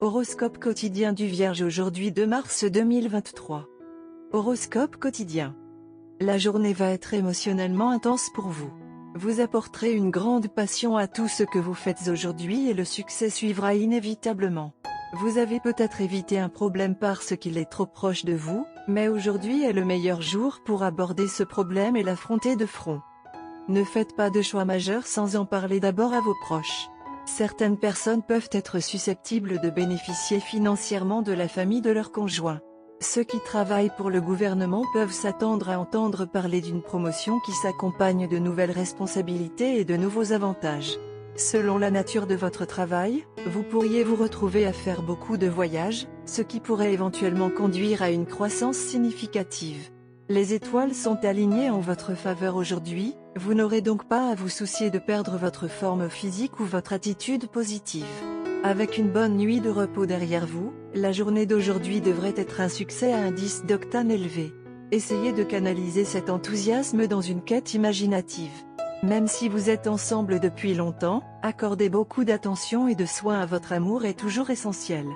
Horoscope quotidien du Vierge aujourd'hui 2 mars 2023. Horoscope quotidien. La journée va être émotionnellement intense pour vous. Vous apporterez une grande passion à tout ce que vous faites aujourd'hui et le succès suivra inévitablement. Vous avez peut-être évité un problème parce qu'il est trop proche de vous, mais aujourd'hui est le meilleur jour pour aborder ce problème et l'affronter de front. Ne faites pas de choix majeurs sans en parler d'abord à vos proches. Certaines personnes peuvent être susceptibles de bénéficier financièrement de la famille de leur conjoint. Ceux qui travaillent pour le gouvernement peuvent s'attendre à entendre parler d'une promotion qui s'accompagne de nouvelles responsabilités et de nouveaux avantages. Selon la nature de votre travail, vous pourriez vous retrouver à faire beaucoup de voyages, ce qui pourrait éventuellement conduire à une croissance significative. Les étoiles sont alignées en votre faveur aujourd'hui, vous n'aurez donc pas à vous soucier de perdre votre forme physique ou votre attitude positive. Avec une bonne nuit de repos derrière vous, la journée d'aujourd'hui devrait être un succès à indice d'octane élevé. Essayez de canaliser cet enthousiasme dans une quête imaginative. Même si vous êtes ensemble depuis longtemps, accorder beaucoup d'attention et de soin à votre amour est toujours essentiel.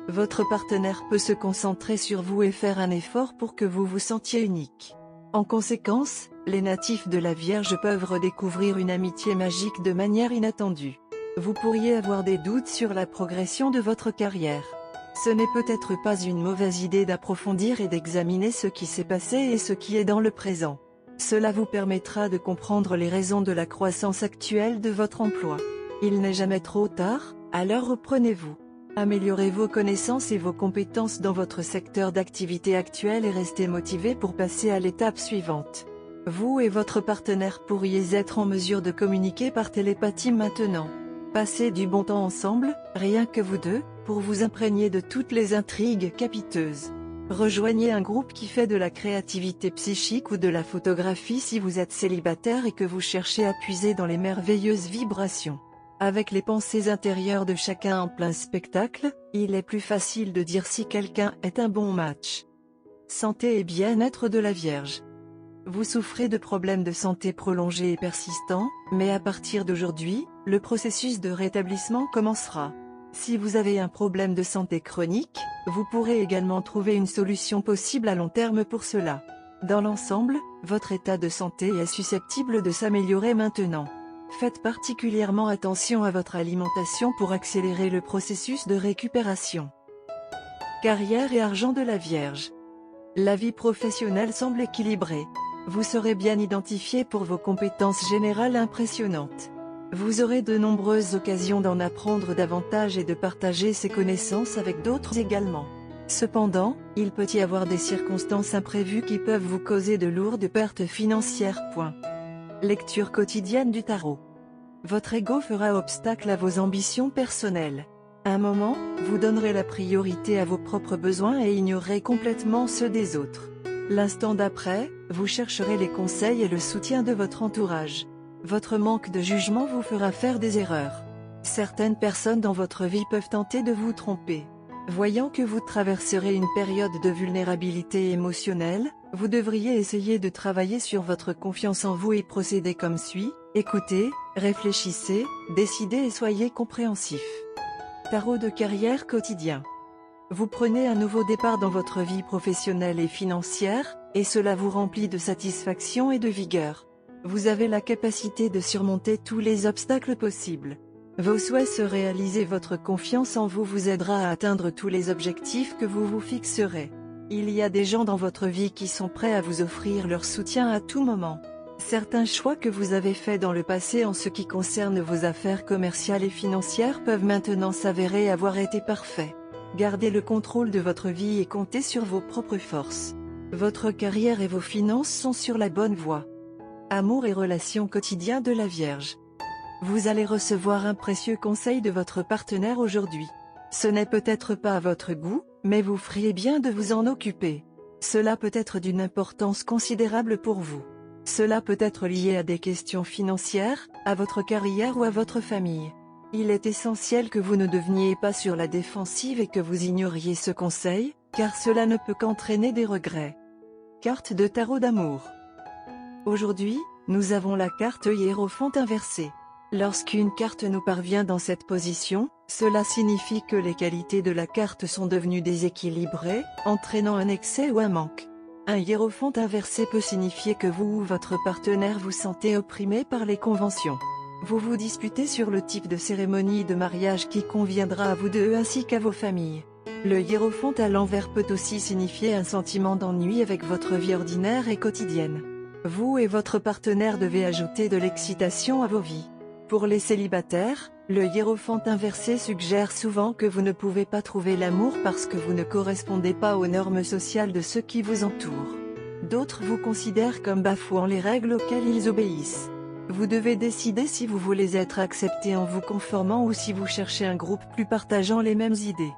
Votre partenaire peut se concentrer sur vous et faire un effort pour que vous vous sentiez unique. En conséquence, les natifs de la Vierge peuvent redécouvrir une amitié magique de manière inattendue. Vous pourriez avoir des doutes sur la progression de votre carrière. Ce n'est peut-être pas une mauvaise idée d'approfondir et d'examiner ce qui s'est passé et ce qui est dans le présent. Cela vous permettra de comprendre les raisons de la croissance actuelle de votre emploi. Il n'est jamais trop tard, alors reprenez-vous. Améliorez vos connaissances et vos compétences dans votre secteur d'activité actuel et restez motivé pour passer à l'étape suivante. Vous et votre partenaire pourriez être en mesure de communiquer par télépathie maintenant. Passez du bon temps ensemble, rien que vous deux, pour vous imprégner de toutes les intrigues capiteuses. Rejoignez un groupe qui fait de la créativité psychique ou de la photographie si vous êtes célibataire et que vous cherchez à puiser dans les merveilleuses vibrations. Avec les pensées intérieures de chacun en plein spectacle, il est plus facile de dire si quelqu'un est un bon match. Santé et bien-être de la Vierge. Vous souffrez de problèmes de santé prolongés et persistants, mais à partir d'aujourd'hui, le processus de rétablissement commencera. Si vous avez un problème de santé chronique, vous pourrez également trouver une solution possible à long terme pour cela. Dans l'ensemble, votre état de santé est susceptible de s'améliorer maintenant. Faites particulièrement attention à votre alimentation pour accélérer le processus de récupération. Carrière et argent de la Vierge. La vie professionnelle semble équilibrée. Vous serez bien identifié pour vos compétences générales impressionnantes. Vous aurez de nombreuses occasions d'en apprendre davantage et de partager ces connaissances avec d'autres également. Cependant, il peut y avoir des circonstances imprévues qui peuvent vous causer de lourdes pertes financières. Lecture quotidienne du tarot. Votre ego fera obstacle à vos ambitions personnelles. Un moment, vous donnerez la priorité à vos propres besoins et ignorerez complètement ceux des autres. L'instant d'après, vous chercherez les conseils et le soutien de votre entourage. Votre manque de jugement vous fera faire des erreurs. Certaines personnes dans votre vie peuvent tenter de vous tromper. Voyant que vous traverserez une période de vulnérabilité émotionnelle, vous devriez essayer de travailler sur votre confiance en vous et procéder comme suit: écoutez, réfléchissez, décidez et soyez compréhensif. Tarot de carrière quotidien. Vous prenez un nouveau départ dans votre vie professionnelle et financière, et cela vous remplit de satisfaction et de vigueur. Vous avez la capacité de surmonter tous les obstacles possibles. Vos souhaits se réaliser, votre confiance en vous vous aidera à atteindre tous les objectifs que vous vous fixerez. Il y a des gens dans votre vie qui sont prêts à vous offrir leur soutien à tout moment. Certains choix que vous avez faits dans le passé en ce qui concerne vos affaires commerciales et financières peuvent maintenant s'avérer avoir été parfaits. Gardez le contrôle de votre vie et comptez sur vos propres forces. Votre carrière et vos finances sont sur la bonne voie. Amour et relations quotidiens de la Vierge. Vous allez recevoir un précieux conseil de votre partenaire aujourd'hui. Ce n'est peut-être pas à votre goût, mais vous feriez bien de vous en occuper. Cela peut être d'une importance considérable pour vous. Cela peut être lié à des questions financières, à votre carrière ou à votre famille. Il est essentiel que vous ne deveniez pas sur la défensive et que vous ignoriez ce conseil, car cela ne peut qu'entraîner des regrets. Carte de tarot d'amour. Aujourd'hui, nous avons la carte Hiérophante inversée. Lorsqu'une carte nous parvient dans cette position, Cela signifie que les qualités de la carte sont devenues déséquilibrées, entraînant un excès ou un manque. Un hiérophant inversé peut signifier que vous ou votre partenaire vous sentez opprimé par les conventions. Vous vous disputez sur le type de cérémonie de mariage qui conviendra à vous deux ainsi qu'à vos familles. Le hiérophant à l'envers peut aussi signifier un sentiment d'ennui avec votre vie ordinaire et quotidienne. Vous et votre partenaire devez ajouter de l'excitation à vos vies. Pour les célibataires, le hiérophant inversé suggère souvent que vous ne pouvez pas trouver l'amour parce que vous ne correspondez pas aux normes sociales de ceux qui vous entourent. D'autres vous considèrent comme bafouant les règles auxquelles ils obéissent. Vous devez décider si vous voulez être accepté en vous conformant ou si vous cherchez un groupe plus partageant les mêmes idées.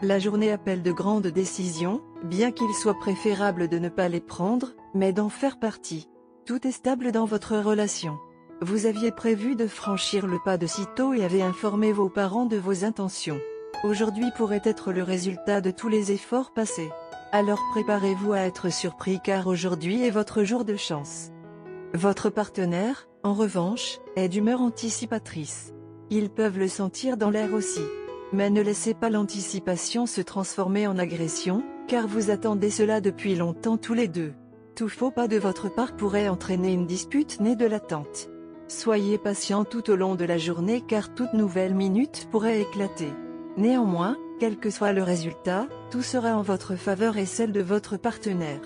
La journée appelle de grandes décisions, bien qu'il soit préférable de ne pas les prendre, mais d'en faire partie. Tout est stable dans votre relation. Vous aviez prévu de franchir le pas de sitôt et avez informé vos parents de vos intentions. Aujourd'hui pourrait être le résultat de tous les efforts passés. Alors préparez-vous à être surpris car aujourd'hui est votre jour de chance. Votre partenaire, en revanche, est d'humeur anticipatrice. Ils peuvent le sentir dans l'air aussi. Mais ne laissez pas l'anticipation se transformer en agression, car vous attendez cela depuis longtemps tous les deux. Tout faux pas de votre part pourrait entraîner une dispute née de l'attente. Soyez patient tout au long de la journée car toute nouvelle minute pourrait éclater. Néanmoins, quel que soit le résultat, tout sera en votre faveur et celle de votre partenaire.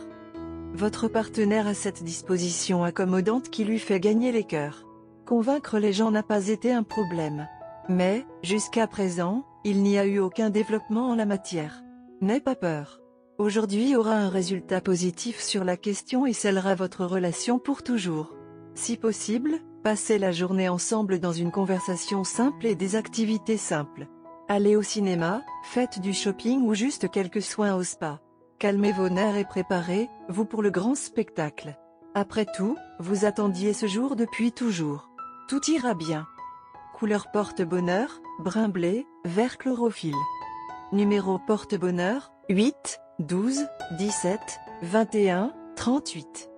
Votre partenaire a cette disposition accommodante qui lui fait gagner les cœurs. Convaincre les gens n'a pas été un problème. Mais, jusqu'à présent, il n'y a eu aucun développement en la matière. N'aie pas peur. Aujourd'hui aura un résultat positif sur la question et scellera votre relation pour toujours. Si possible, passez la journée ensemble dans une conversation simple et des activités simples. Allez au cinéma, faites du shopping ou juste quelques soins au spa. Calmez vos nerfs et préparez-vous pour le grand spectacle. Après tout, vous attendiez ce jour depuis toujours. Tout ira bien. Couleur porte-bonheur, brun blé, vert chlorophylle. Numéro porte-bonheur, 8, 12, 17, 21, 38.